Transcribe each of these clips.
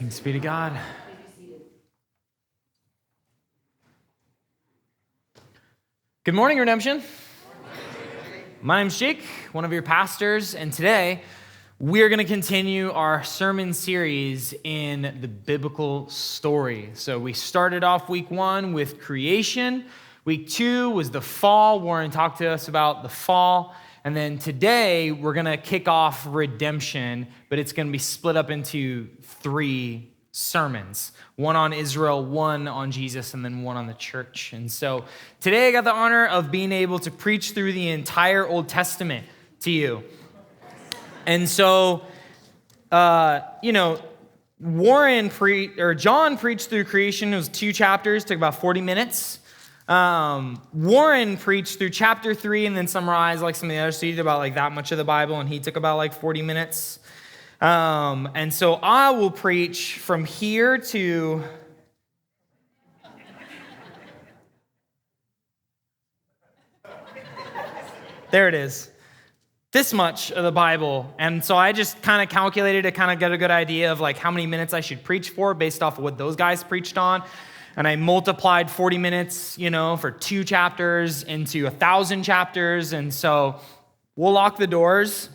Thanks be to God. Good morning, Redemption. My name's Jake, one of your pastors, and today we're going to continue our sermon series in the biblical story. So we started off week 1 with creation. Week 2 was the fall. Warren talked to us about the fall. And then today we're going to kick off redemption, but it's going to be split up into 3 sermons. 1 on Israel, 1 on Jesus, and then 1 on the church. And so today I got the honor of being able to preach through the entire Old Testament to you. And so, John preached through creation. It was 2 chapters, took about 40 minutes. Warren preached through chapter 3 and then summarized like some of the others. So he did about like that much of the Bible, and he took about like 40 minutes. And so I will preach from here to there it is. This much of the Bible. And so I just kind of calculated to kind of get a good idea of like how many minutes I should preach for based off of what those guys preached on. And I multiplied 40 minutes, for 2 chapters into 1,000 chapters. And so we'll lock the doors.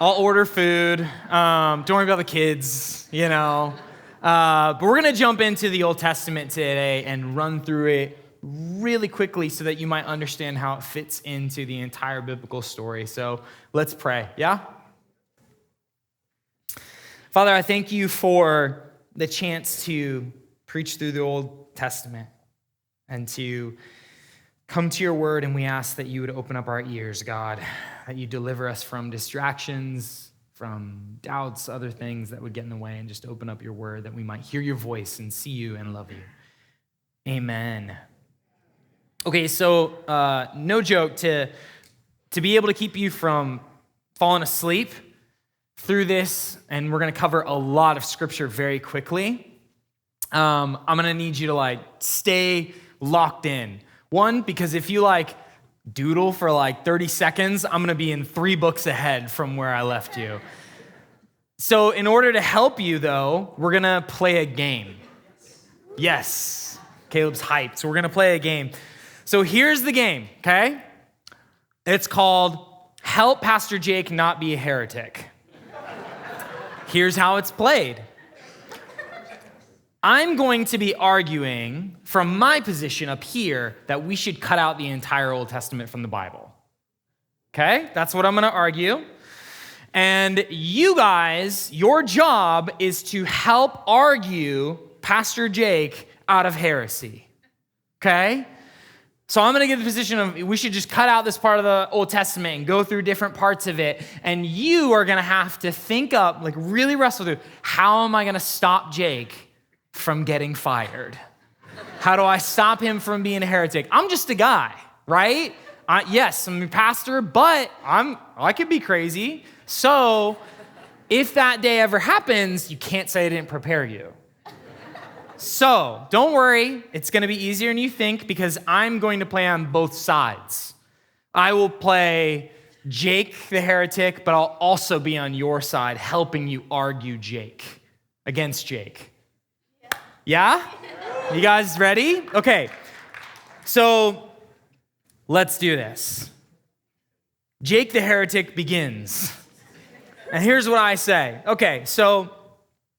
I'll order food. Don't worry about the kids, But we're going to jump into the Old Testament today and run through it really quickly so that you might understand how it fits into the entire biblical story. So let's pray, yeah? Father, I thank you for the chance to preach through the Old Testament and to come to your word, and we ask that you would open up our ears, God, that you deliver us from distractions, from doubts, other things that would get in the way, and just open up your word that we might hear your voice and see you and love you. Amen. Okay, so no joke, to be able to keep you from falling asleep through this, and we're going to cover a lot of scripture very quickly. I'm going to need you to stay locked in. 1, because if you doodle for 30 seconds, I'm going to be in 3 books ahead from where I left you. So in order to help you though, we're going to play a game. Yes, Caleb's hyped. So we're going to play a game. So here's the game, okay? It's called Help Pastor Jake Not Be a Heretic. Here's how it's played. I'm going to be arguing from my position up here that we should cut out the entire Old Testament from the Bible. Okay? That's what I'm going to argue. And you guys, your job is to help argue Pastor Jake out of heresy. Okay? So I'm going to get the position of we should just cut out this part of the Old Testament and go through different parts of it. And you are going to have to think up, really wrestle through, how am I going to stop Jake from getting fired? How do I stop him from being a heretic? I'm just a guy, right? Yes, I'm a pastor, but I could be crazy. So if that day ever happens, you can't say I didn't prepare you. So don't worry, it's going to be easier than you think because I'm going to play on both sides. I will play Jake the heretic, but I'll also be on your side helping you argue Jake against Jake. Yeah? You guys ready? Okay. So let's do this. Jake the heretic begins. And here's what I say. Okay, so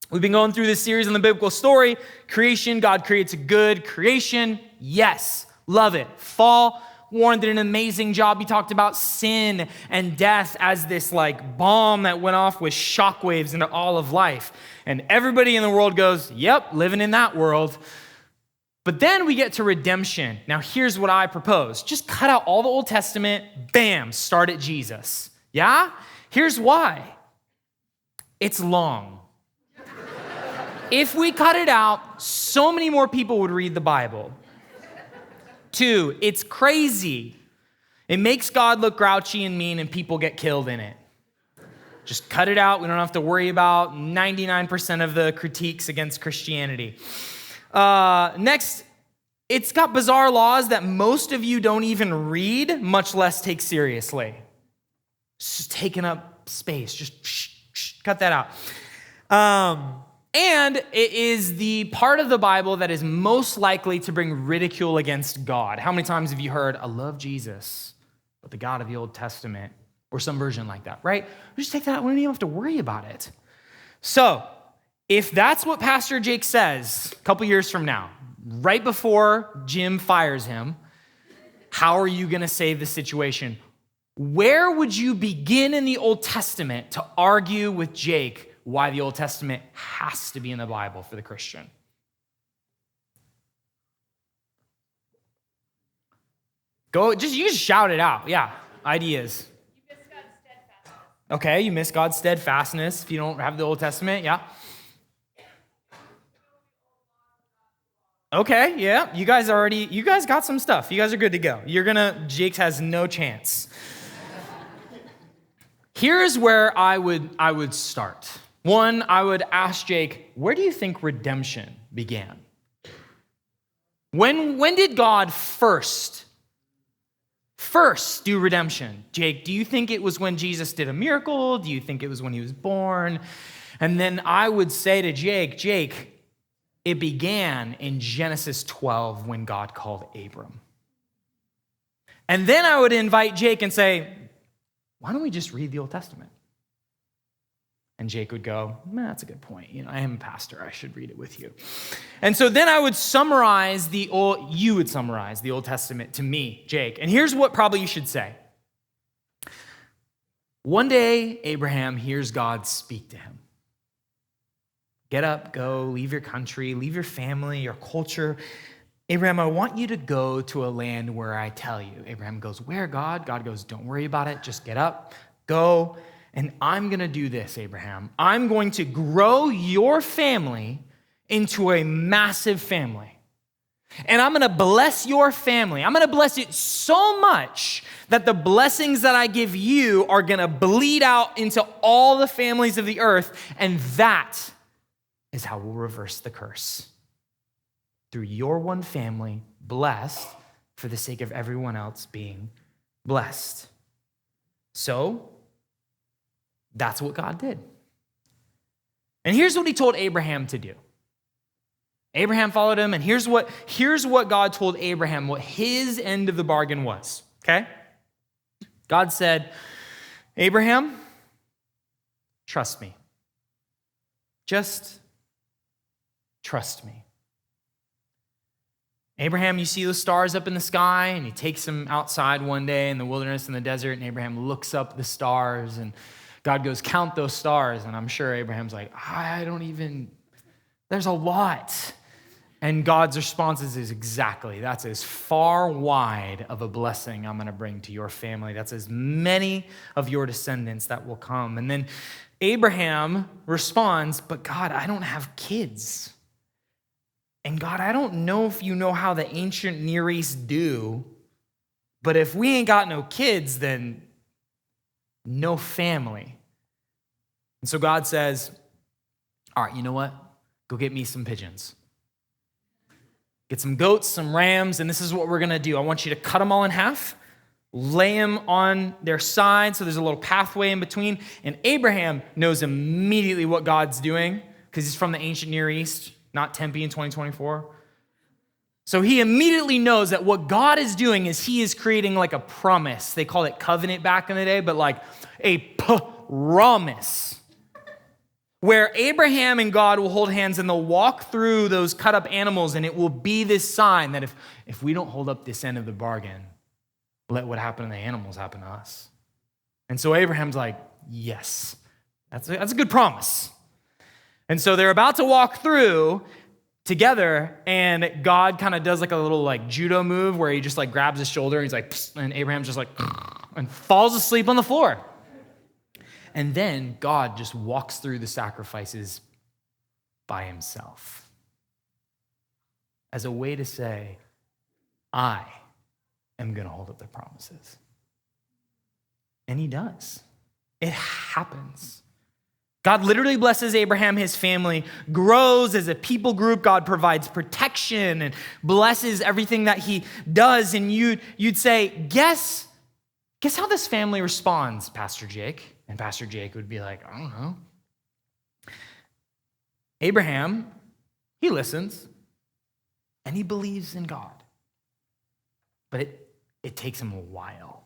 we've been going through this series on the biblical story. Creation, God creates a good creation. Yes, love it. Fall, Warren did an amazing job. He talked about sin and death as this bomb that went off with shockwaves into all of life. And everybody in the world goes, yep, living in that world. But then we get to redemption. Now here's what I propose. Just cut out all the Old Testament, bam, start at Jesus. Yeah? Here's why. It's long. If we cut it out, so many more people would read the Bible. 2, it's crazy. It makes God look grouchy and mean and people get killed in it. Just cut it out. We don't have to worry about 99% of the critiques against Christianity. Next, it's got bizarre laws that most of you don't even read, much less take seriously. It's just taking up space. Just cut that out. And it is the part of the Bible that is most likely to bring ridicule against God. How many times have you heard, I love Jesus, but the God of the Old Testament, or some version like that, right? We just take that out. We don't even have to worry about it. So if that's what Pastor Jake says a couple years from now, right before Jim fires him, how are you going to save the situation? Where would you begin in the Old Testament to argue with Jake why the Old Testament has to be in the Bible for the Christian? You just shout it out. Yeah, ideas. You miss God's steadfastness. Okay, you miss God's steadfastness if you don't have the Old Testament. Yeah. Okay, yeah. You guys got some stuff. You guys are good to go. Jake has no chance. Here's where I would start. One, I would ask Jake, where do you think redemption began? When did God first do redemption? Jake, do you think it was when Jesus did a miracle? Do you think it was when he was born? And then I would say to Jake, it began in Genesis 12 when God called Abram. And then I would invite Jake and say, why don't we just read the Old Testament? And Jake would go, that's a good point. I am a pastor. I should read it with you. And so then you would summarize the Old Testament to me, Jake. And here's what probably you should say. One day, Abraham hears God speak to him. Get up, go, leave your country, leave your family, your culture. Abraham, I want you to go to a land where I tell you. Abraham goes, where, God? God goes, don't worry about it. Just get up, go. And I'm going to do this, Abraham. I'm going to grow your family into a massive family. And I'm going to bless your family. I'm going to bless it so much that the blessings that I give you are going to bleed out into all the families of the earth. And that is how we'll reverse the curse. Through your one family, blessed for the sake of everyone else being blessed. So, that's what God did. And here's what he told Abraham to do. Abraham followed him, and here's what God told Abraham, what his end of the bargain was, okay? God said, Abraham, trust me. Just trust me. Abraham, you see those stars up in the sky, and he takes them outside one day in the wilderness in the desert, and Abraham looks up the stars, and God goes, count those stars. And I'm sure Abraham's like, there's a lot. And God's response is exactly, that's as far wide of a blessing I'm going to bring to your family. That's as many of your descendants that will come. And then Abraham responds, but God, I don't have kids. And God, I don't know if you know how the ancient Near East do, but if we ain't got no kids, then no family. And so God says, all right, you know what? Go get me some pigeons. Get some goats, some rams, and this is what we're going to do. I want you to cut them all in half, lay them on their side so there's a little pathway in between. And Abraham knows immediately what God's doing because he's from the ancient Near East, not Tempe in 2024. So he immediately knows that what God is doing is he is creating like a promise. They call it covenant back in the day, but like a promise where Abraham and God will hold hands and they'll walk through those cut up animals, and it will be this sign that if we don't hold up this end of the bargain, let what happened to the animals happen to us. And so Abraham's like, yes, that's a good promise. And so they're about to walk through together, and God kind of does like a little like judo move where he just like grabs his shoulder and he's like, psst, and Abraham's just like, and falls asleep on the floor. And then God just walks through the sacrifices by himself as a way to say, I am going to hold up the promises. And he does. It happens. God literally blesses Abraham, his family, grows as a people group. God provides protection and blesses everything that he does. And you'd say, guess how this family responds, Pastor Jake? And Pastor Jake would be like, I don't know. Abraham, he listens and he believes in God. But it takes him a while.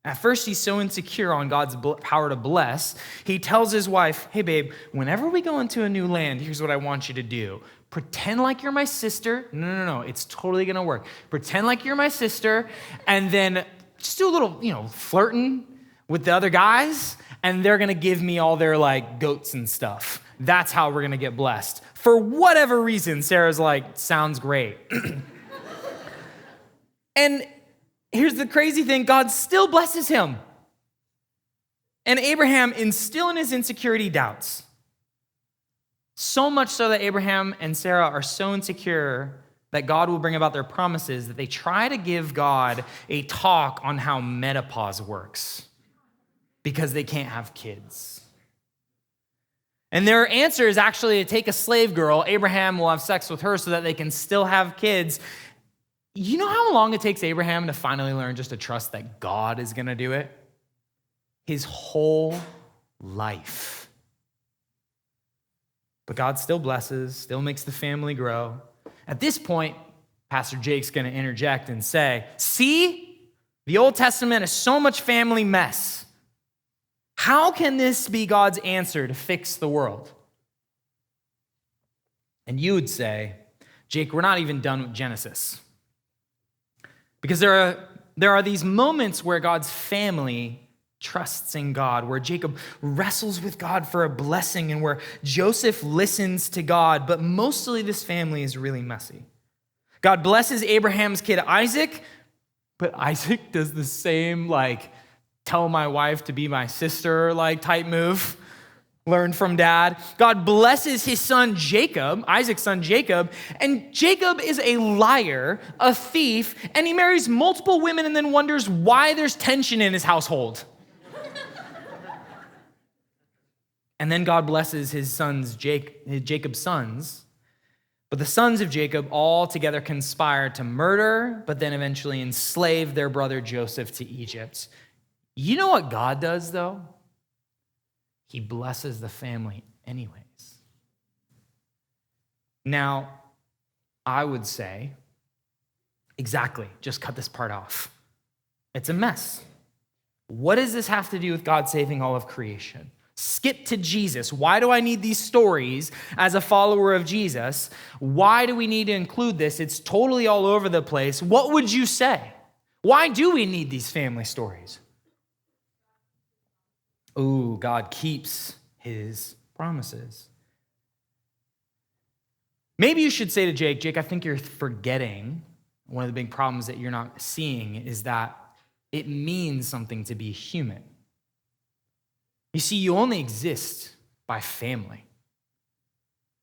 At first, he's so insecure on God's power to bless, he tells his wife, hey, babe, whenever we go into a new land, here's what I want you to do. Pretend like you're my sister. No, it's totally going to work. Pretend like you're my sister, and then just do a little, flirting with the other guys, and they're going to give me all their, goats and stuff. That's how we're going to get blessed. For whatever reason, Sarah's like, sounds great. And here's the crazy thing, God still blesses him. And Abraham, still in his insecurity, doubts. So much so that Abraham and Sarah are so insecure that God will bring about their promises that they try to give God a talk on how menopause works because they can't have kids. And their answer is actually to take a slave girl. Abraham will have sex with her so that they can still have kids. You know how long it takes Abraham to finally learn just to trust that God is going to do it? His whole life. But God still blesses, still makes the family grow. At this point, Pastor Jake's going to interject and say, see, the Old Testament is so much family mess. How can this be God's answer to fix the world? And you would say, Jake, we're not even done with Genesis. Because there are these moments where God's family trusts in God, where Jacob wrestles with God for a blessing, and where Joseph listens to God, but mostly this family is really messy. God blesses Abraham's kid Isaac, but Isaac does the same, tell my wife to be my sister, type move. Learned from dad. God blesses his son Jacob, Isaac's son Jacob, and Jacob is a liar, a thief, and he marries multiple women and then wonders why there's tension in his household. And then God blesses his sons, Jacob's sons, but the sons of Jacob all together conspire to murder, but then eventually enslave their brother Joseph to Egypt. You know what God does, though? He blesses the family anyways. Now, I would say, exactly, just cut this part off. It's a mess. What does this have to do with God saving all of creation? Skip to Jesus. Why do I need these stories as a follower of Jesus? Why do we need to include this? It's totally all over the place. What would you say? Why do we need these family stories? Ooh, God keeps his promises. Maybe you should say to Jake, I think you're forgetting one of the big problems that you're not seeing is that it means something to be human. You see, you only exist by family.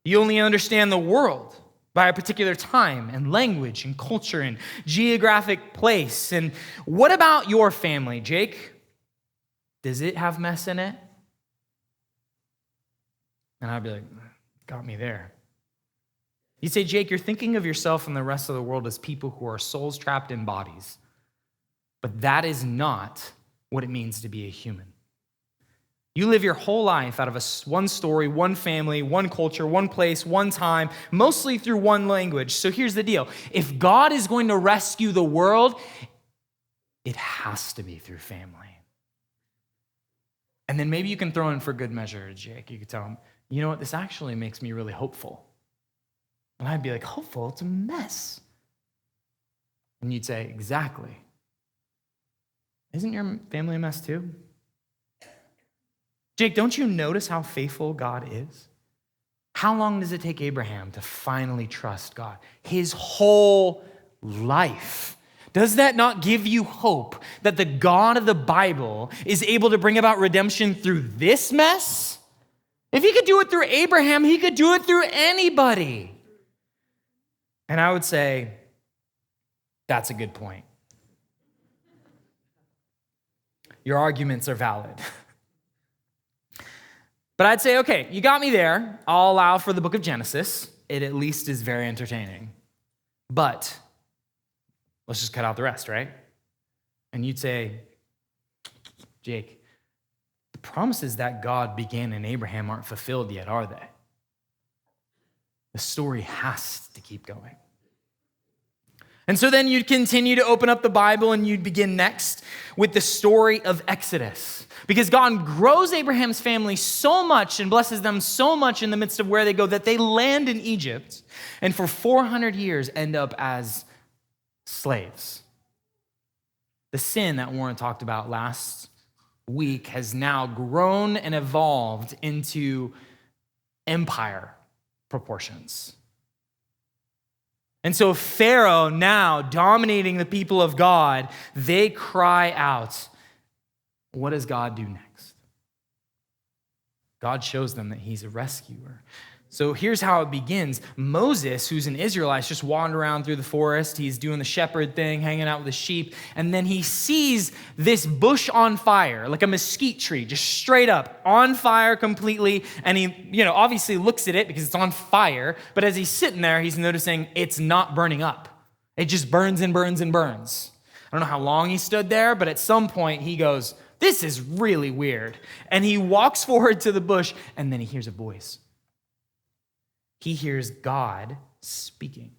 You only understand the world by a particular time and language and culture and geographic place. And what about your family, Jake? Does it have mess in it? And I'd be like, got me there. You'd say, Jake, you're thinking of yourself and the rest of the world as people who are souls trapped in bodies. But that is not what it means to be a human. You live your whole life out of one story, one family, one culture, one place, one time, mostly through one language. So here's the deal. If God is going to rescue the world, it has to be through family. And then maybe you can throw in for good measure, Jake. You could tell him, you know what, this actually makes me really hopeful. And I'd be like, hopeful? It's a mess. And you'd say, exactly. Isn't your family a mess too? Jake, don't you notice how faithful God is? How long does it take Abraham to finally trust God? His whole life. Does that not give you hope that the God of the Bible is able to bring about redemption through this mess? If he could do it through Abraham, he could do it through anybody. And I would say, that's a good point. Your arguments are valid. But I'd say, okay, you got me there. I'll allow for the book of Genesis. It at least is very entertaining. But let's just cut out the rest, right? And you'd say, Jake, the promises that God began in Abraham aren't fulfilled yet, are they? The story has to keep going. And so then you'd continue to open up the Bible and you'd begin next with the story of Exodus. Because God grows Abraham's family so much and blesses them so much in the midst of where they go that they land in Egypt and for 400 years end up as slaves. The sin that Warren talked about last week has now grown and evolved into empire proportions. And so Pharaoh, now dominating the people of God, they cry out, what does God do next? God shows them that he's a rescuer. So here's how it begins. Moses, who's an Israelite, just wandering around through the forest. He's doing the shepherd thing, hanging out with the sheep. And then he sees this bush on fire, like a mesquite tree, just straight up on fire completely. And he, obviously looks at it because it's on fire. But as he's sitting there, he's noticing it's not burning up. It just burns and burns and burns. I don't know how long he stood there, but at some point he goes, this is really weird. And he walks forward to the bush, and then he hears a voice. He hears God speaking.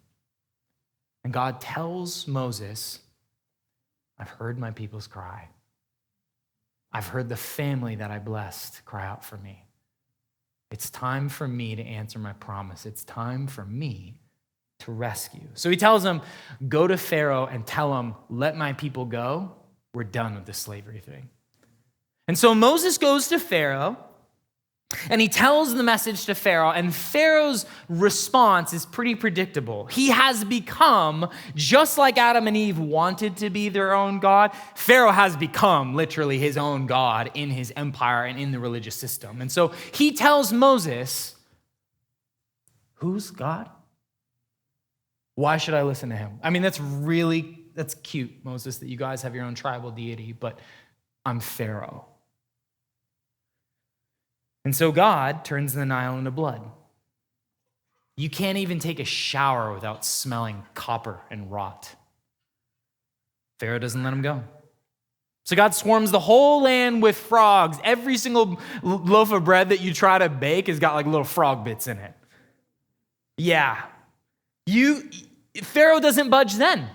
And God tells Moses, I've heard my people's cry. I've heard the family that I blessed cry out for me. It's time for me to answer my promise. It's time for me to rescue. So he tells him, go to Pharaoh and tell him, let my people go. We're done with the slavery thing. And so Moses goes to Pharaoh, and he tells the message to Pharaoh, and Pharaoh's response is pretty predictable. He has become, just like Adam and Eve wanted to be their own God, Pharaoh has become literally his own God in his empire and in the religious system. And so he tells Moses, who's God? Why should I listen to him? I mean, that's cute, Moses, that you guys have your own tribal deity, but I'm Pharaoh. And so God turns the Nile into blood. You can't even take a shower without smelling copper and rot. Pharaoh doesn't let him go. So God swarms the whole land with frogs. Every single loaf of bread that you try to bake has got like little frog bits in it. Yeah. Pharaoh doesn't budge then.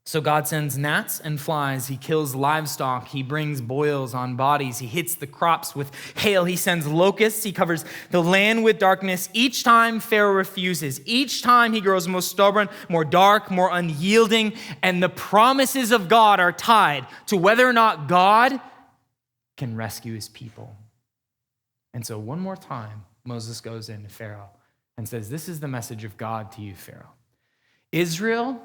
So God sends gnats and flies. He kills livestock. He brings boils on bodies. He hits the crops with hail. He sends locusts. He covers the land with darkness. Each time Pharaoh refuses. Each time he grows more stubborn, more dark, more unyielding. And the promises of God are tied to whether or not God can rescue his people. And so one more time, Moses goes into Pharaoh and says, this is the message of God to you, Pharaoh. Israel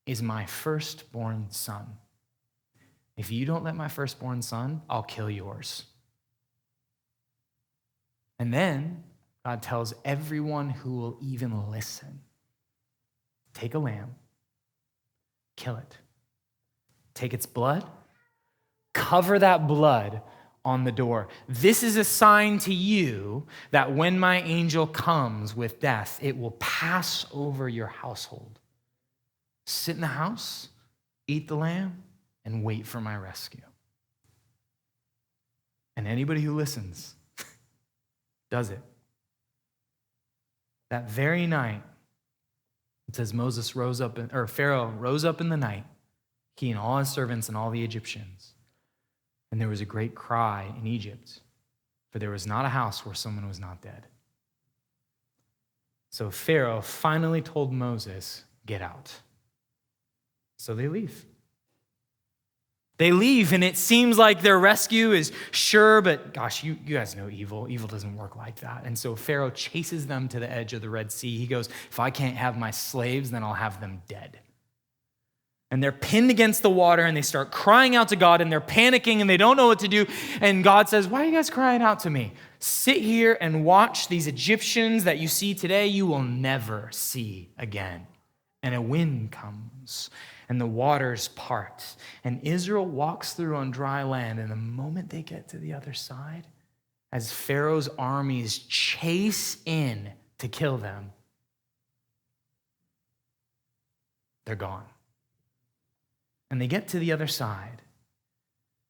is my firstborn son. If you don't let my firstborn son, I'll kill yours. And then God tells everyone who will even listen, take a lamb, kill it, take its blood, cover that blood on the door. This is a sign to you that when my angel comes with death, it will pass over your household. Sit in the house, eat the lamb, and wait for my rescue. And anybody who listens does it. That very night, it says Pharaoh rose up in the night, he and all his servants and all the Egyptians. And there was a great cry in Egypt, for there was not a house where someone was not dead. So Pharaoh finally told Moses, get out. So they leave. They leave, and it seems like their rescue is sure, but gosh, you guys know evil. Evil doesn't work like that. And so Pharaoh chases them to the edge of the Red Sea. He goes, if I can't have my slaves, then I'll have them dead. And they're pinned against the water, and they start crying out to God, and they're panicking, and they don't know what to do. And God says, why are you guys crying out to me? Sit here and watch these Egyptians that you see today, you will never see again. And a wind comes, and the waters part, and Israel walks through on dry land. And the moment they get to the other side, as Pharaoh's armies chase in to kill them, they're gone. And they get to the other side,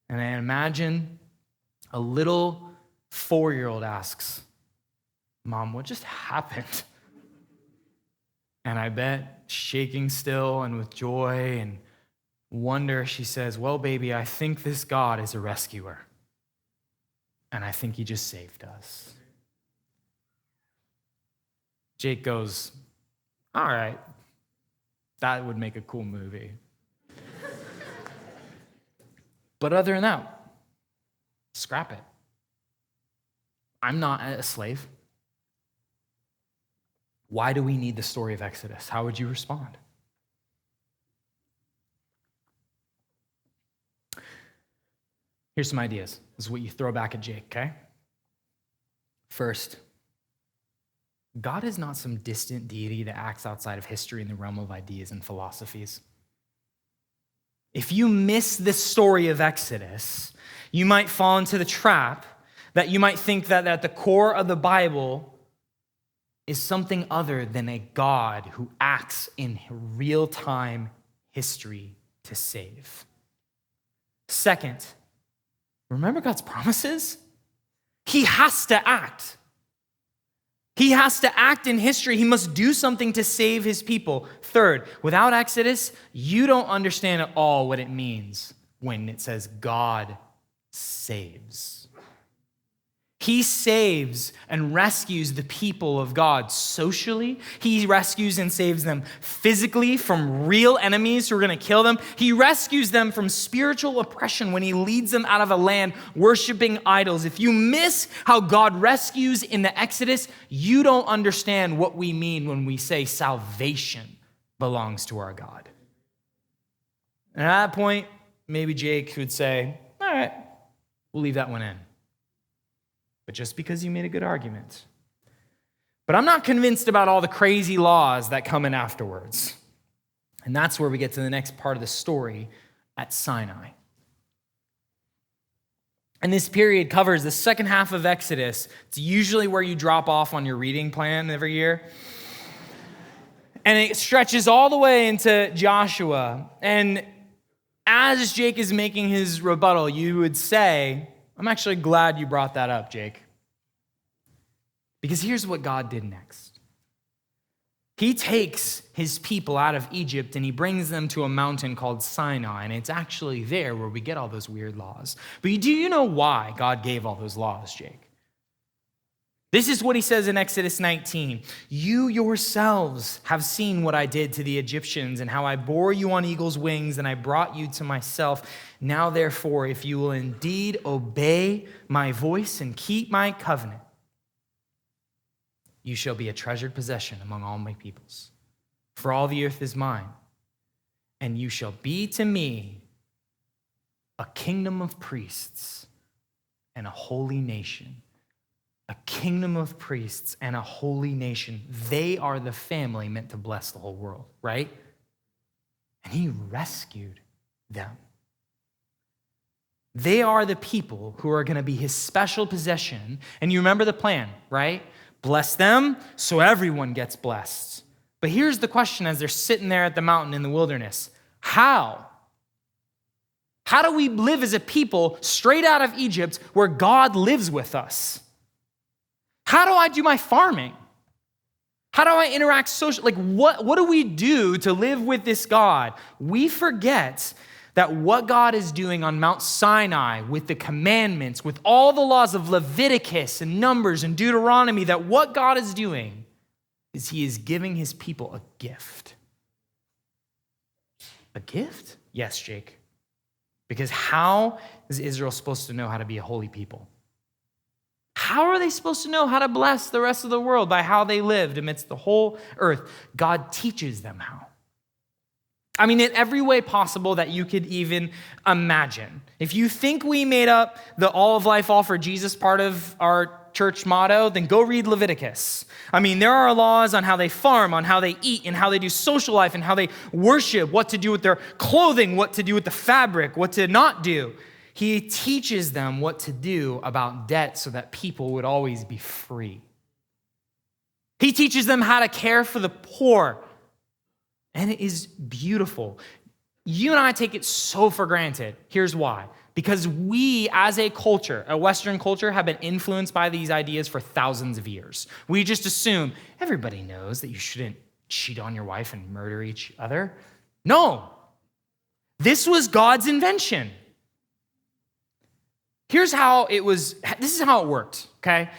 and I imagine a little 4-year-old asks, Mom, what just happened? And I bet, shaking still and with joy and wonder, she says, well, baby, I think this God is a rescuer. And I think he just saved us. Jake goes, all right, that would make a cool movie. But other than that, scrap it. I'm not a slave. Why do we need the story of Exodus? How would you respond? Here's some ideas. This is what you throw back at Jake, okay? First, God is not some distant deity that acts outside of history in the realm of ideas and philosophies. If you miss this story of Exodus, you might fall into the trap that you might think that at the core of the Bible is something other than a God who acts in real-time history to save. Second, remember God's promises? He has to act. He has to act in history. He must do something to save his people. Third, without Exodus, you don't understand at all what it means when it says God saves. He saves and rescues the people of God socially. He rescues and saves them physically from real enemies who are going to kill them. He rescues them from spiritual oppression when he leads them out of a land worshiping idols. If you miss how God rescues in the Exodus, you don't understand what we mean when we say salvation belongs to our God. And at that point, maybe Jake would say, all right, we'll leave that one in. But just because you made a good argument. But I'm not convinced about all the crazy laws that come in afterwards. And that's where we get to the next part of the story at Sinai. And this period covers the second half of Exodus. It's usually where you drop off on your reading plan every year. And it stretches all the way into Joshua. And as Jake is making his rebuttal, you would say, I'm actually glad you brought that up, Jake. Because here's what God did next. He takes his people out of Egypt and he brings them to a mountain called Sinai, and it's actually there where we get all those weird laws. But do you know why God gave all those laws, Jake? This is what he says in Exodus 19. You yourselves have seen what I did to the Egyptians and how I bore you on eagle's wings and I brought you to myself. Now, therefore, if you will indeed obey my voice and keep my covenant, you shall be a treasured possession among all my peoples. For all the earth is mine, and you shall be to me a kingdom of priests and a holy nation. A kingdom of priests and a holy nation. They are the family meant to bless the whole world, right? And he rescued them. They are the people who are going to be his special possession. And you remember the plan, right? Bless them so everyone gets blessed. But here's the question as they're sitting there at the mountain in the wilderness. How? How do we live as a people straight out of Egypt where God lives with us? How do I do my farming? How do I interact socially? What do we do to live with this God? We forget that what God is doing on Mount Sinai with the commandments, with all the laws of Leviticus and Numbers and Deuteronomy, that what God is doing is he is giving his people a gift. A gift? Yes, Jake. Because how is Israel supposed to know how to be a holy people? How are they supposed to know how to bless the rest of the world? By how they lived amidst the whole earth. God teaches them how. I mean, in every way possible that you could even imagine. If you think we made up the all of life, all for Jesus part of our church motto, then go read Leviticus. I mean, there are laws on how they farm, on how they eat, and how they do social life, and how they worship, what to do with their clothing, what to do with the fabric, what to not do. He teaches them what to do about debt so that people would always be free. He teaches them how to care for the poor. And it is beautiful. You and I take it so for granted. Here's why. because we as a culture, a Western culture, have been influenced by these ideas for thousands of years. We just assume everybody knows that you shouldn't cheat on your wife and murder each other. No, this was God's invention. This is how it worked, okay?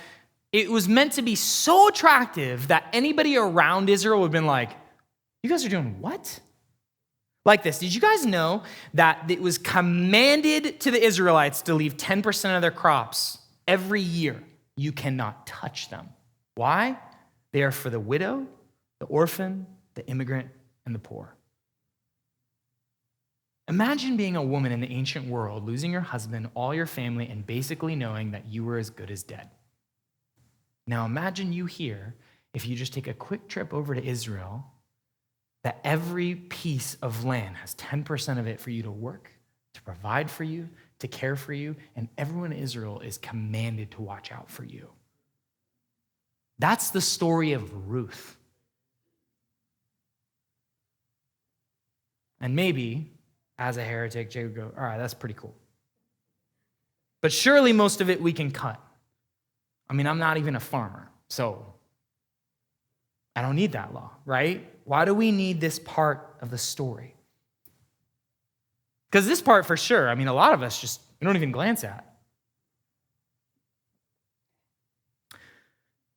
It was meant to be so attractive that anybody around Israel would have been like, you guys are doing what? Like this. Did you guys know that it was commanded to the Israelites to leave 10% of their crops every year? You cannot touch them. Why? They are for the widow, the orphan, the immigrant, and the poor. Imagine being a woman in the ancient world, losing your husband, all your family, and basically knowing that you were as good as dead. Now imagine you here, if you just take a quick trip over to Israel, that every piece of land has 10% of it for you to work, to provide for you, to care for you, and everyone in Israel is commanded to watch out for you. That's the story of Ruth. And maybe, as a heretic, Jake would go, all right, that's pretty cool. But surely most of it we can cut. I mean, I'm not even a farmer, so I don't need that law, right? Why do we need this part of the story? Because this part, for sure, I mean, a lot of us we don't even glance at.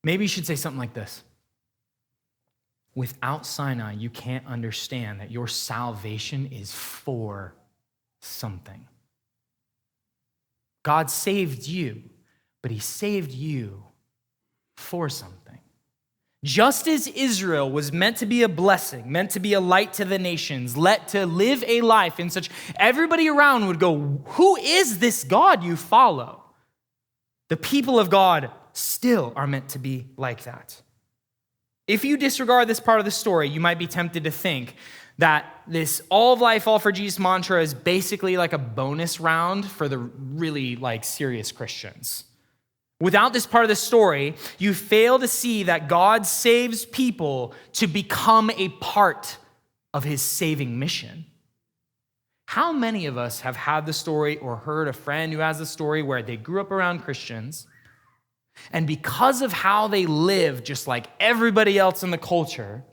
Maybe you should say something like this. Without Sinai, you can't understand that your salvation is for something. God saved you, but he saved you for something. Just as Israel was meant to be a blessing, meant to be a light to the nations, let to live a life in such everybody around would go, who is this God you follow? The people of God still are meant to be like that. If you disregard this part of the story, you might be tempted to think that this all of life, all for Jesus mantra is basically like a bonus round for the really serious Christians. Without this part of the story, you fail to see that God saves people to become a part of his saving mission. How many of us have had the story or heard a friend who has the story where they grew up around Christians, and because of how they live, just like everybody else in the culture,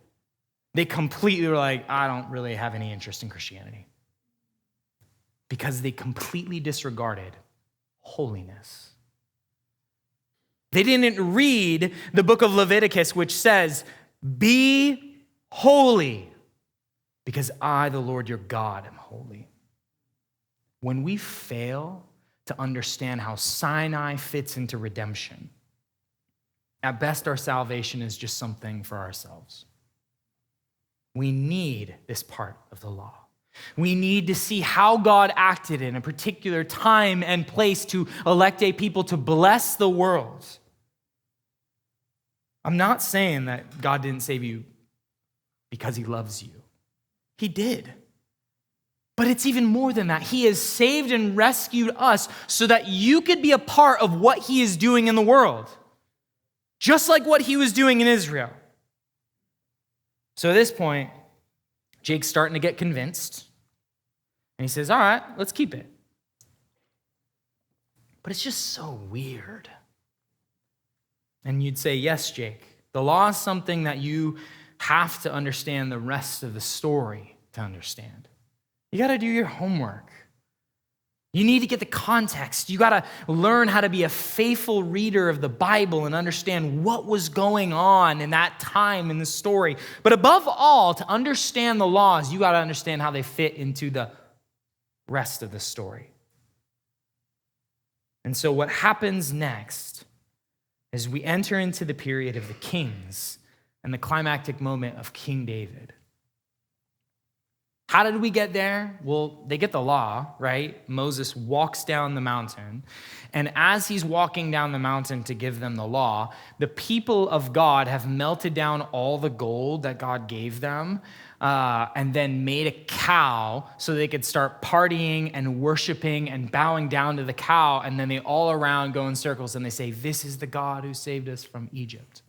they completely were like, I don't really have any interest in Christianity. Because they completely disregarded holiness. They didn't read the book of Leviticus, which says, be holy, because I, the Lord your God, am holy. When we fail to understand how Sinai fits into redemption, at best our salvation is just something for ourselves. We need this part of the law. We need to see how God acted in a particular time and place to elect a people to bless the world. I'm not saying that God didn't save you because he loves you. He did. But it's even more than that. He has saved and rescued us so that you could be a part of what he is doing in the world. Just like what he was doing in Israel. So at this point, Jake's starting to get convinced. And he says, all right, let's keep it. But it's just so weird. And you'd say, yes, Jake, the law is something that you have to understand the rest of the story to understand. You got to do your homework. You need to get the context. You got to learn how to be a faithful reader of the Bible and understand what was going on in that time in the story. But above all, to understand the laws, you got to understand how they fit into the rest of the story. And so what happens next is we enter into the period of the kings and the climactic moment of King David. How did we get there? Well, they get the law, right? Moses walks down the mountain. And as he's walking down the mountain to give them the law, the people of God have melted down all the gold that God gave them and then made a cow so they could start partying and worshiping and bowing down to the cow. And then they all around go in circles and they say, this is the God who saved us from Egypt.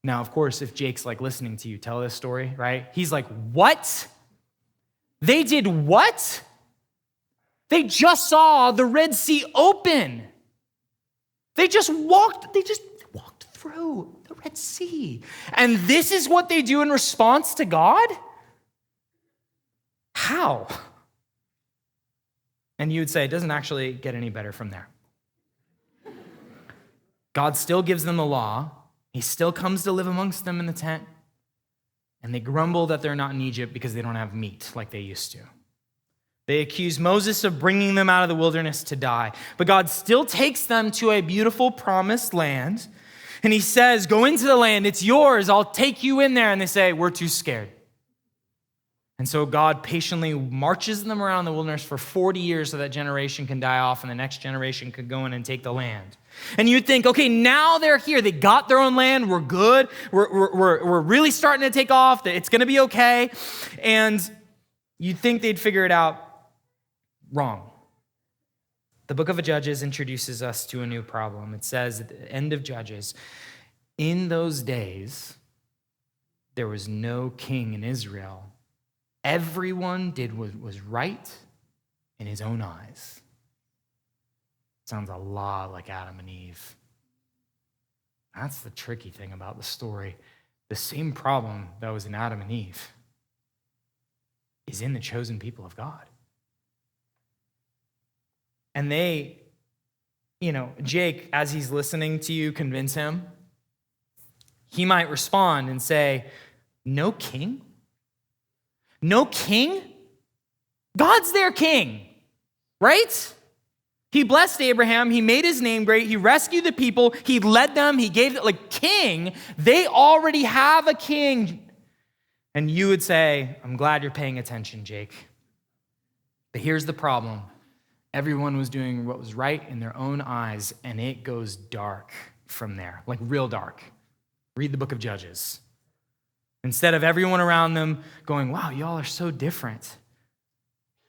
Now, of course, if Jake's listening to you tell this story, right? He's like, what? They did what? They just saw the Red Sea open. They just walked through the Red Sea. And this is what they do in response to God? How? And you would say, it doesn't actually get any better from there. God still gives them the law. He still comes to live amongst them in the tent. And they grumble that they're not in Egypt because they don't have meat like they used to. They accuse Moses of bringing them out of the wilderness to die. But God still takes them to a beautiful promised land. And he says, go into the land. It's yours. I'll take you in there. And they say, we're too scared. And so God patiently marches them around the wilderness for 40 years so that generation can die off and the next generation could go in and take the land. And you'd think, okay, now they're here. They got their own land. We're good. We're really starting to take off. It's going to be okay. And you'd think they'd figure it out. Wrong. The book of Judges introduces us to a new problem. It says at the end of Judges, in those days, there was no king in Israel. Everyone did what was right in his own eyes. Sounds a lot like Adam and Eve. That's the tricky thing about the story. The same problem that was in Adam and Eve is in the chosen people of God. And they, Jake, as he's listening to you convince him, he might respond and say, no king? No king? God's their king, right? He blessed Abraham. He made his name great. He rescued the people. He led them. He gave them, king. They already have a king. And you would say, I'm glad you're paying attention, Jake. But here's the problem. Everyone was doing what was right in their own eyes, and it goes dark from there, real dark. Read the book of Judges. Instead of everyone around them going, wow, y'all are so different,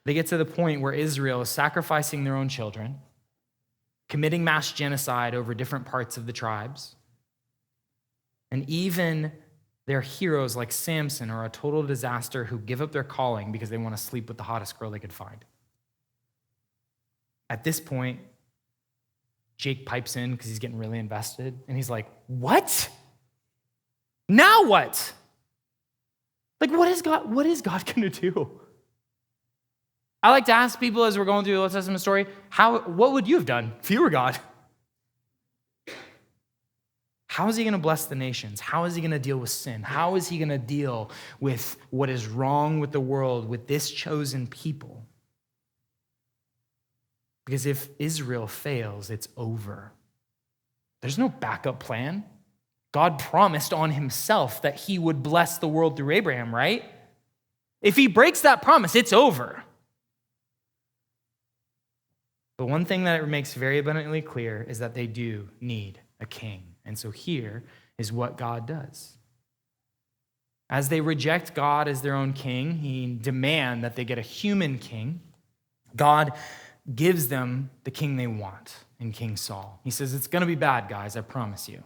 they get to the point where Israel is sacrificing their own children, committing mass genocide over different parts of the tribes, and even their heroes like Samson are a total disaster who give up their calling because they want to sleep with the hottest girl they could find. At this point, Jake pipes in because he's getting really invested, and he's like, what? Now what? What is God going to do? I like to ask people as we're going through the Old Testament story, what would you have done if you were God? How is he going to bless the nations? How is he going to deal with sin? How is he going to deal with what is wrong with the world, with this chosen people? Because if Israel fails, it's over. There's no backup plan. God promised on himself that he would bless the world through Abraham, right? If he breaks that promise, it's over. But one thing that it makes very abundantly clear is that they do need a king. And so here is what God does. As they reject God as their own king, he demands that they get a human king. God gives them the king they want in King Saul. He says, it's going to be bad, guys, I promise you.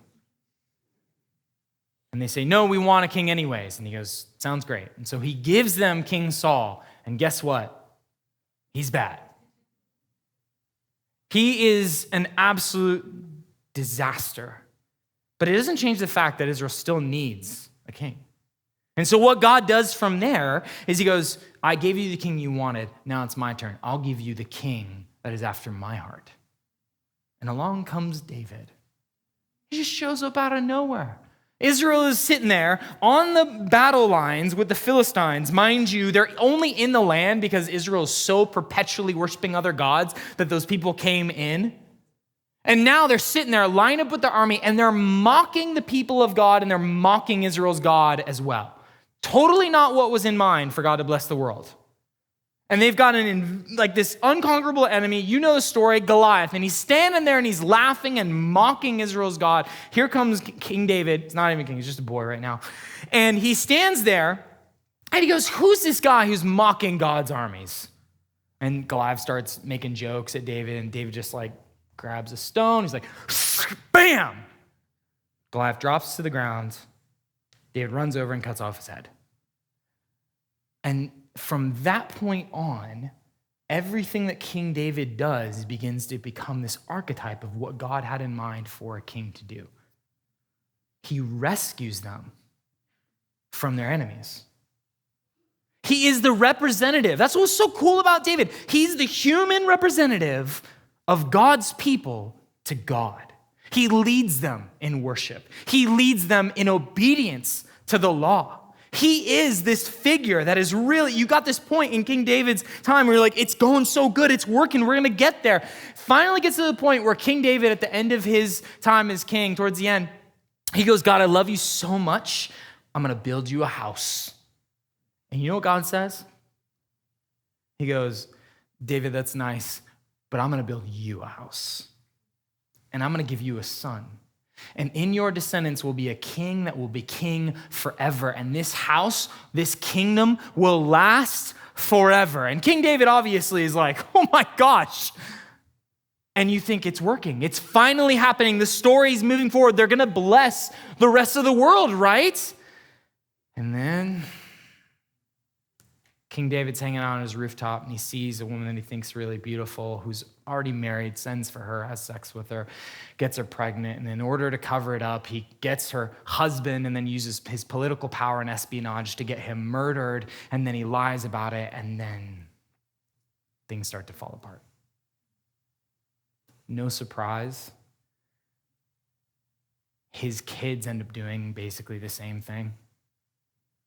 And they say, no, we want a king anyways. And he goes, sounds great. And so he gives them King Saul. And guess what? He's bad. He is an absolute disaster. But it doesn't change the fact that Israel still needs a king. And so what God does from there is he goes, I gave you the king you wanted. Now it's my turn. I'll give you the king that is after my heart. And along comes David. He just shows up out of nowhere. Israel is sitting there on the battle lines with the Philistines. Mind you, they're only in the land because Israel is so perpetually worshiping other gods that those people came in. And now they're sitting there lined up with the army and they're mocking the people of God and they're mocking Israel's God as well. Totally not what was in mind for God to bless the world. And they've got this unconquerable enemy. You know the story, Goliath. And he's standing there and he's laughing and mocking Israel's God. Here comes King David. He's not even king, he's just a boy right now. And he stands there and he goes, who's this guy who's mocking God's armies? And Goliath starts making jokes at David and David just grabs a stone. He's like, bam! Goliath drops to the ground. David runs over and cuts off his head. And from that point on, everything that King David does begins to become this archetype of what God had in mind for a king to do. He rescues them from their enemies. He is the representative. That's what's so cool about David. He's the human representative of God's people to God. He leads them in worship. He leads them in obedience to the law. He is this figure that is really, you got this point in King David's time where you're like, it's going so good, it's working, we're gonna get there. Finally gets to the point where King David, at the end of his time as king, towards the end, he goes, God, I love you so much, I'm gonna build you a house. And you know what God says? He goes, David, that's nice, but I'm gonna build you a house. And I'm gonna give you a son. And in your descendants will be a king that will be king forever. And this house, this kingdom will last forever. And King David obviously is like, oh my gosh. And you think it's working. It's finally happening. The story's moving forward. They're gonna bless the rest of the world, right? And then King David's hanging out on his rooftop and he sees a woman that he thinks really beautiful who's already married, sends for her, has sex with her, gets her pregnant, and in order to cover it up, he gets her husband and then uses his political power and espionage to get him murdered, and then he lies about it, and then things start to fall apart. No surprise, his kids end up doing basically the same thing.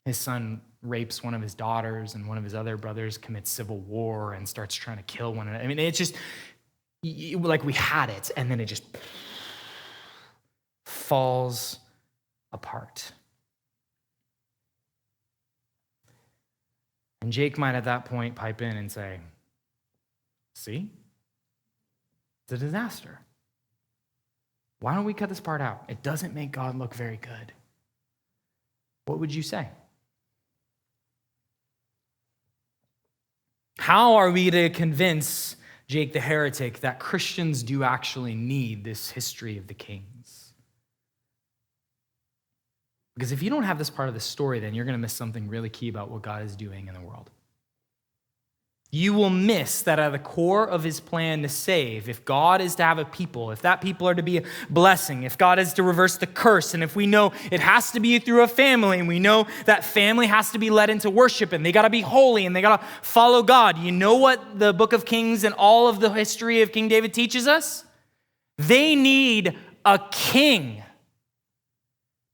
His son rapes one of his daughters, and one of his other brothers commits civil war and starts trying to kill one another. I mean, it's just like we had it, and then it just falls apart. And Jake might at that point pipe in and say, see? It's a disaster. Why don't we cut this part out? It doesn't make God look very good. What would you say? How are we to convince Jake the heretic that Christians do actually need this history of the kings? Because if you don't have this part of the story, then you're going to miss something really key about what God is doing in the world. You will miss that at the core of his plan to save, if God is to have a people, if that people are to be a blessing, if God is to reverse the curse, and if we know it has to be through a family, and we know that family has to be led into worship, and they got to be holy, and they got to follow God. You know what the book of Kings and all of the history of King David teaches us? They need a king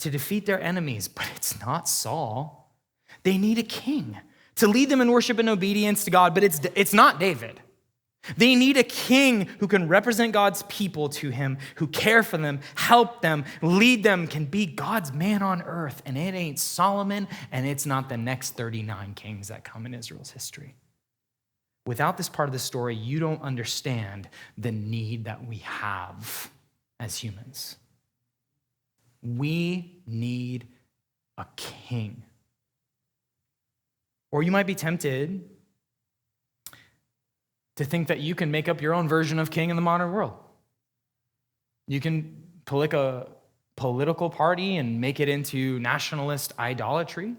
to defeat their enemies, but it's not Saul. They need a king to lead them in worship and obedience to God, but it's not David. They need a king who can represent God's people to him, who care for them, help them, lead them, can be God's man on earth. And it ain't Solomon, and it's not the next 39 kings that come in Israel's history. Without this part of the story, you don't understand the need that we have as humans. We need a king. Or you might be tempted to think that you can make up your own version of king in the modern world. You can pick a political party and make it into nationalist idolatry.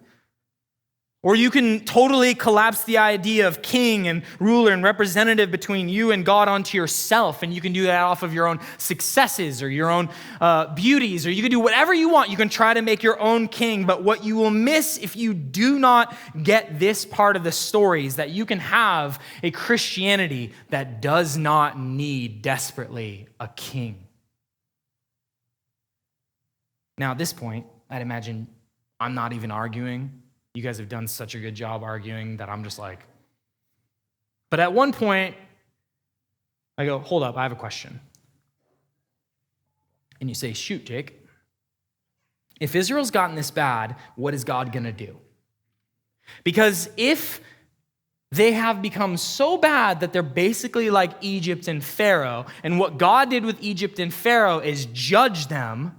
Or you can totally collapse the idea of king and ruler and representative between you and God onto yourself, and you can do that off of your own successes or your own beauties, or you can do whatever you want. You can try to make your own king, but what you will miss if you do not get this part of the story is that you can have a Christianity that does not need desperately a king. Now, at this point, I'd imagine I'm not even arguing. You guys have done such a good job arguing that I'm just like, but at one point, I go, hold up, I have a question. And you say, shoot, Jake, if Israel's gotten this bad, what is God gonna do? Because if they have become so bad that they're basically like Egypt and Pharaoh, and what God did with Egypt and Pharaoh is judge them,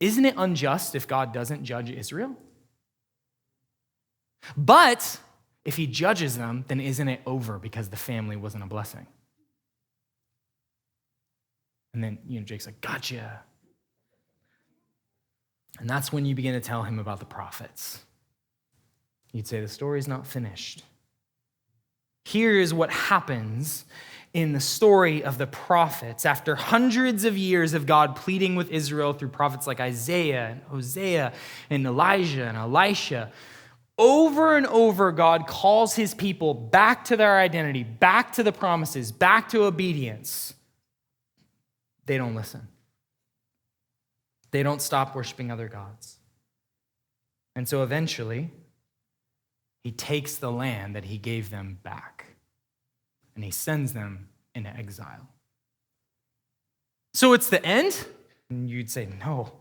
isn't it unjust if God doesn't judge Israel? But if he judges them, then isn't it over because the family wasn't a blessing? And then, Jake's like, gotcha. And that's when you begin to tell him about the prophets. You'd say, the story's not finished. Here is what happens in the story of the prophets. After hundreds of years of God pleading with Israel through prophets like Isaiah and Hosea and Elijah and Elisha, over and over, God calls his people back to their identity, back to the promises, back to obedience. They don't listen. They don't stop worshiping other gods. And so eventually, he takes the land that he gave them back, and he sends them into exile. So it's the end? And you'd say, no.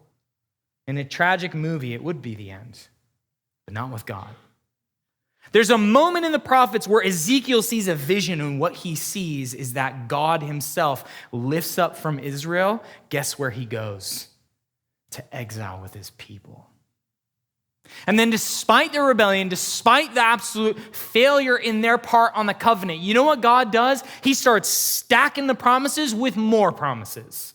In a tragic movie, it would be the end, but not with God. There's a moment in the prophets where Ezekiel sees a vision, and what he sees is that God himself lifts up from Israel. Guess where he goes? To exile with his people. And then despite their rebellion, despite the absolute failure in their part on the covenant, you know what God does? He starts stacking the promises with more promises.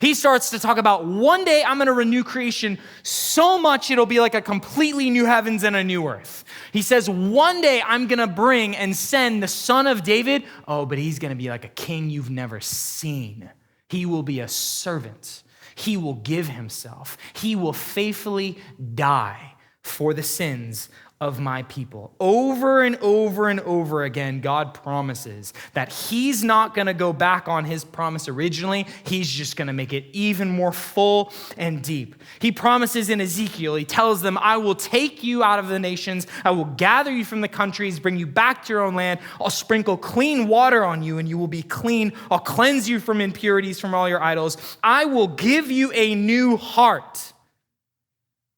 He starts to talk about, one day I'm going to renew creation so much it'll be like a completely new heavens and a new earth. He says, one day I'm going to bring and send the son of David. Oh, but he's going to be like a king you've never seen. He will be a servant. He will give himself. He will faithfully die for the sins of my people. Over and over and over again, God promises that he's not going to go back on his promise originally. He's just going to make it even more full and deep. He promises in Ezekiel, he tells them, I will take you out of the nations. I will gather you from the countries, bring you back to your own land. I'll sprinkle clean water on you and you will be clean. I'll cleanse you from impurities from all your idols. I will give you a new heart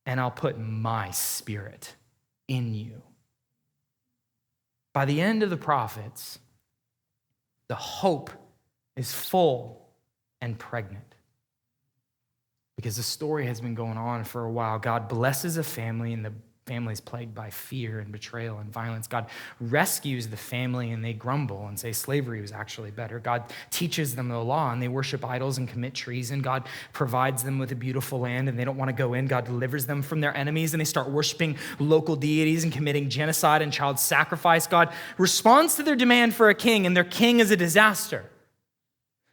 and I'll put my spirit in you. By the end of the prophets, the hope is full and pregnant. Because the story has been going on for a while. God blesses a family, and the family is plagued by fear and betrayal and violence. God rescues the family, and they grumble and say slavery was actually better. God teaches them the law, and they worship idols and commit treason. God provides them with a beautiful land, and they don't want to go in. God delivers them from their enemies, and they start worshiping local deities and committing genocide and child sacrifice. God responds to their demand for a king, and their king is a disaster.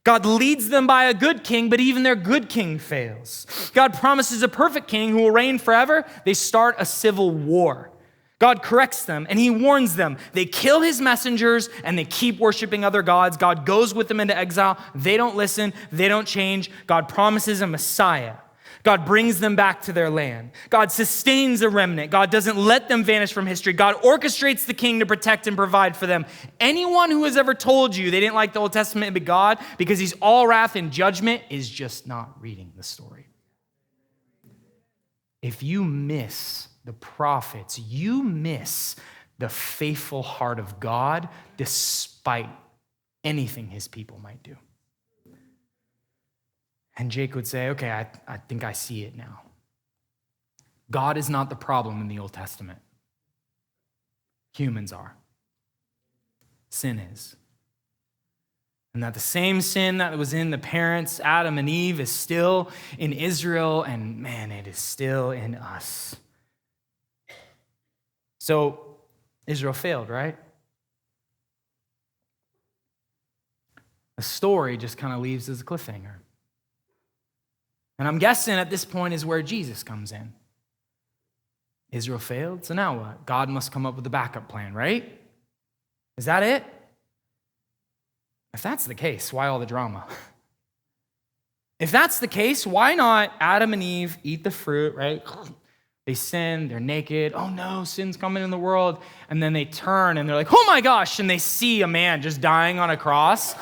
God leads them by a good king, but even their good king fails. God promises a perfect king who will reign forever. They start a civil war. God corrects them and he warns them. They kill his messengers and they keep worshiping other gods. God goes with them into exile. They don't listen. They don't change. God promises a Messiah. God brings them back to their land. God sustains a remnant. God doesn't let them vanish from history. God orchestrates the king to protect and provide for them. Anyone who has ever told you they didn't like the Old Testament but God because he's all wrath and judgment is just not reading the story. If you miss the prophets, you miss the faithful heart of God despite anything his people might do. And Jake would say, okay, I think I see it now. God is not the problem in the Old Testament. Humans are. Sin is. And that the same sin that was in the parents, Adam and Eve, is still in Israel, and man, it is still in us. So Israel failed, right? The story just kind of leaves as a cliffhanger. And I'm guessing at this point is where Jesus comes in. Israel failed, so now what? God must come up with a backup plan, right? Is that it? If that's the case, why all the drama? If that's the case, why not Adam and Eve eat the fruit, right? They sin, they're naked. Oh no, sin's coming in the world. And then they turn and they're like, oh my gosh, and they see a man just dying on a cross.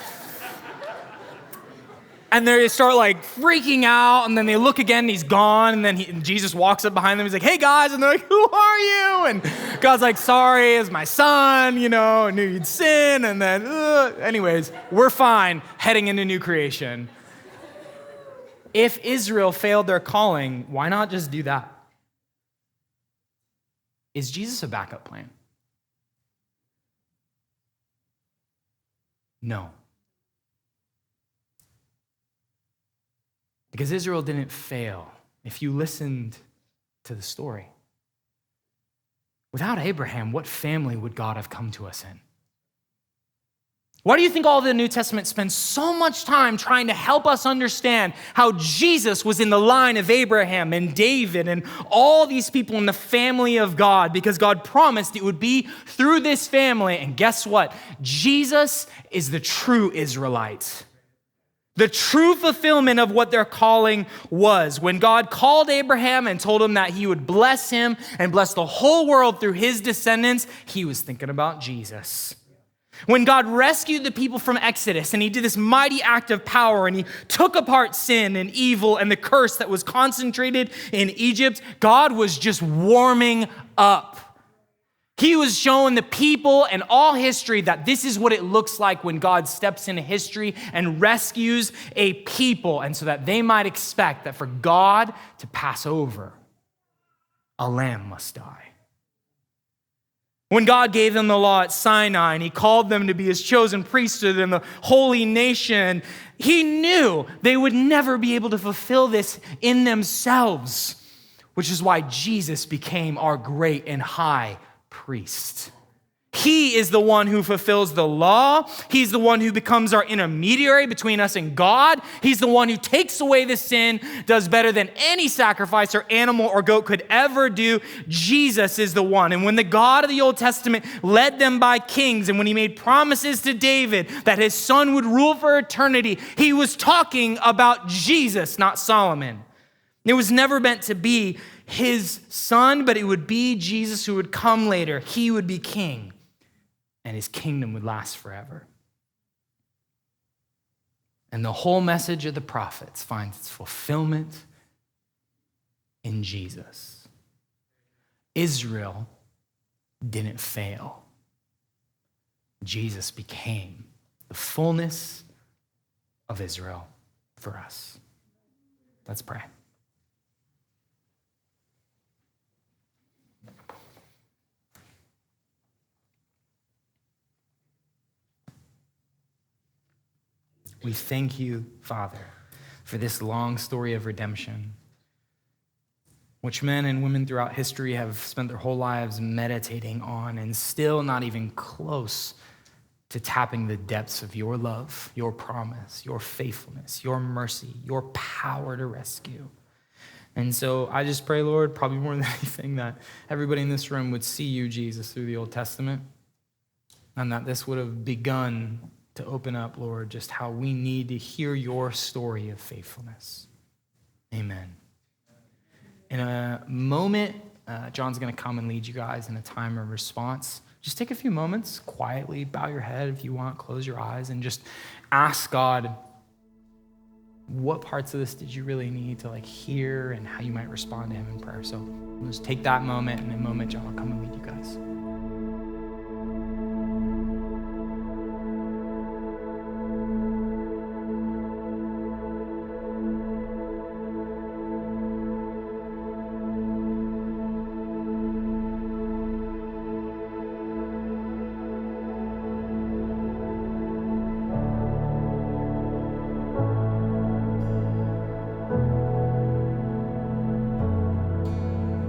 And they start like freaking out, and then they look again, and he's gone, and then Jesus walks up behind them, he's like, hey guys, and they're like, who are you? And God's like, sorry, it's my son, I knew you'd sin, and then, anyways, we're fine, heading into new creation. If Israel failed their calling, why not just do that? Is Jesus a backup plan? No. Because Israel didn't fail, if you listened to the story. Without Abraham, what family would God have come to us in? Why do you think all the New Testament spends so much time trying to help us understand how Jesus was in the line of Abraham and David and all these people in the family of God? Because God promised it would be through this family. And guess what? Jesus is the true Israelite. The true fulfillment of what their calling was. When God called Abraham and told him that he would bless him and bless the whole world through his descendants, he was thinking about Jesus. When God rescued the people from Exodus and he did this mighty act of power and he took apart sin and evil and the curse that was concentrated in Egypt, God was just warming up. He was showing the people and all history that this is what it looks like when God steps into history and rescues a people, and so that they might expect that for God to pass over, a lamb must die. When God gave them the law at Sinai and he called them to be his chosen priesthood and the holy nation, he knew they would never be able to fulfill this in themselves, which is why Jesus became our great and high priest. He is the one who fulfills the law. He's the one who becomes our intermediary between us and God. He's the one who takes away the sin, does better than any sacrifice or animal or goat could ever do. Jesus is the one. And when the God of the Old Testament led them by kings, and when he made promises to David that his son would rule for eternity, he was talking about Jesus, not Solomon. It was never meant to be his son, but it would be Jesus who would come later. He would be king, and his kingdom would last forever. And the whole message of the prophets finds its fulfillment in Jesus. Israel didn't fail. Jesus became the fullness of Israel for us. Let's pray. We thank you, Father, for this long story of redemption, which men and women throughout history have spent their whole lives meditating on, and still not even close to tapping the depths of your love, your promise, your faithfulness, your mercy, your power to rescue. And so I just pray, Lord, probably more than anything, that everybody in this room would see you, Jesus, through the Old Testament, and that this would have begun to open up, Lord, just how we need to hear your story of faithfulness. Amen. In a moment, John's going to come and lead you guys in a time of response. Just take a few moments, quietly bow your head if you want, close your eyes, and just ask God, what parts of this did you really need to hear, and how you might respond to him in prayer. So we'll just take that moment, and in a moment, John will come and lead you guys.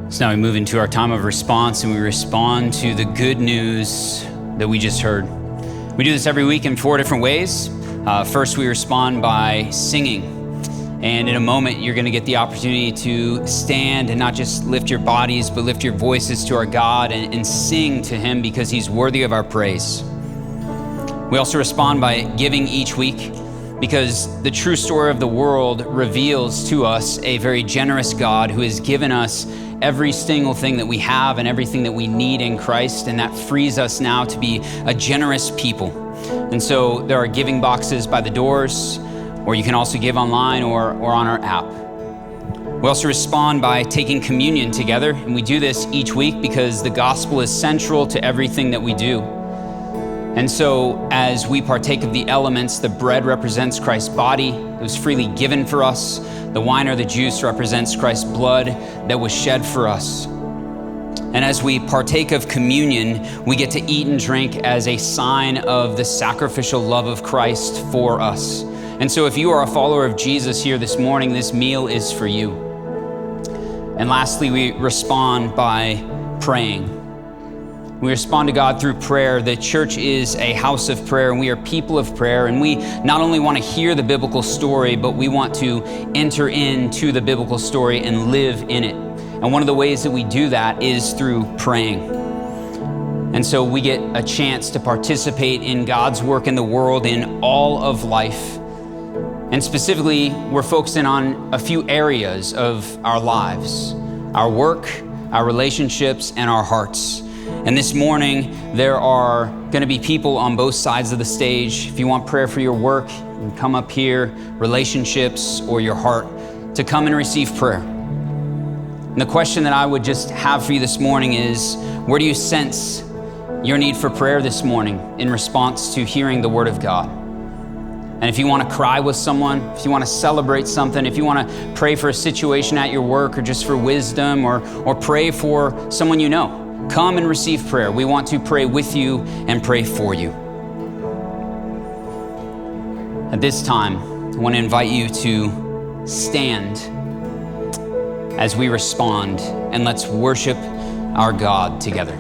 So now we move into our time of response, and we respond to the good news that we just heard. We do this every week in 4 different ways. First, we respond by singing. And in a moment, you're going to get the opportunity to stand and not just lift your bodies, but lift your voices to our God and sing to him, because he's worthy of our praise. We also respond by giving each week, because the true story of the world reveals to us a very generous God who has given us every single thing that we have and everything that we need in Christ, and that frees us now to be a generous people. And so there are giving boxes by the doors, or you can also give online or on our app. We also respond by taking communion together, and we do this each week because the gospel is central to everything that we do. And so as we partake of the elements, the bread represents Christ's body that was freely given for us. The wine or the juice represents Christ's blood that was shed for us. And as we partake of communion, we get to eat and drink as a sign of the sacrificial love of Christ for us. And so if you are a follower of Jesus here this morning, this meal is for you. And lastly, we respond by praying. We respond to God through prayer. The church is a house of prayer, and we are people of prayer. And we not only want to hear the biblical story, but we want to enter into the biblical story and live in it. And one of the ways that we do that is through praying. And so we get a chance to participate in God's work in the world in all of life. And specifically, we're focusing on a few areas of our lives: our work, our relationships, and our hearts. And this morning, there are going to be people on both sides of the stage. If you want prayer for your work, you can come up here, relationships, or your heart, to come and receive prayer. And the question that I would just have for you this morning is, where do you sense your need for prayer this morning in response to hearing the Word of God? And if you want to cry with someone, if you want to celebrate something, if you want to pray for a situation at your work, or just for wisdom, or pray for someone you know, come and receive prayer. We want to pray with you and pray for you. At this time, I want to invite you to stand as we respond, and let's worship our God together.